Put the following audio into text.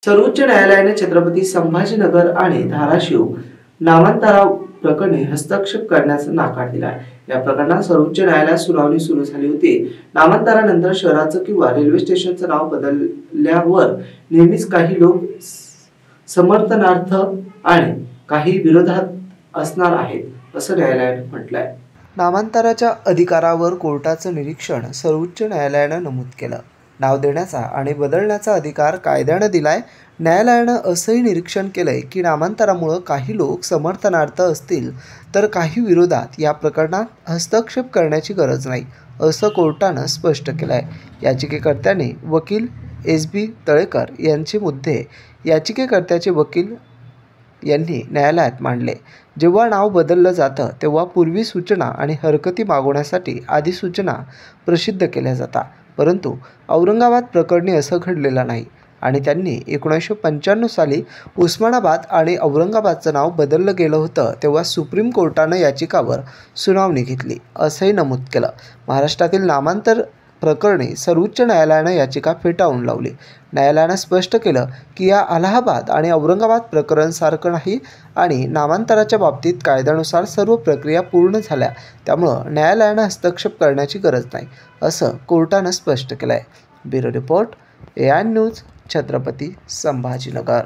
सर्वोच्च न्यायालयाने छत्रपती संभाजीनगर आणि धाराशिव नामांतरा प्रकरणी हस्तक्षेप करण्यास नकार दिला आहे। या प्रकरणात सर्वोच्च न्यायालयात सुनावणी सुरू झाली होती। नामांतरानंतर शहराचं किंवा रेल्वे स्टेशनचं नाव बदलल्यावर नेहमीच काही लोक समर्थनार्थ आणि काही विरोधात असणार आहेत असं न्यायालयाने म्हटलंय। नामांतराच्या अधिकारावर कोर्टाचं निरीक्षण सर्वोच्च न्यायालयानं नमूद केलं। नाव देण्याचा आणि बदलण्याचा अधिकार कायद्यानं दिलाय। न्यायालयानं असंही निरीक्षण केलंय की नामांतरामुळे काही लोक समर्थनार्थ असतील तर काही विरोधात। या प्रकरणात हस्तक्षेप करण्याची गरज नाही असं कोर्टानं स्पष्ट केलंय। याचिकेकर्त्याने वकील एस.बी. तळेकर यांचे मुद्दे याचिकेकर्त्याचे वकील यांनी न्यायालयात मांडले। जेव्हा नाव बदललं जातं तेव्हा पूर्वी सूचना आणि हरकती मागवण्यासाठी अधिसूचना प्रसिद्ध केल्या जातात, परंतु औरंगाबाद प्रकरणी असं घडलेलं नाही आणि त्यांनी 1995 साली उस्मानाबाद आणि औरंगाबादचं नाव बदललं गेलं होतं तेव्हा सुप्रीम कोर्टानं याचिकावर सुनावणी घेतली असंही नमूद केलं। महाराष्ट्रातील नामांतर प्रकरणी सर्वोच्च न्यायालयानं याचिका फेटाळून लावली। न्यायालयानं स्पष्ट केलं की या अलाहाबाद आणि औरंगाबाद प्रकरण सारखं नाही आणि नामांतराच्या बाबतीत कायद्यानुसार सर्व प्रक्रिया पूर्ण झाल्या, त्यामुळं न्यायालयानं हस्तक्षेप करण्याची गरज नाही असं कोर्टानं स्पष्ट केलंय। Bureau report, AN news, Chhatrapati Sambhajinagar.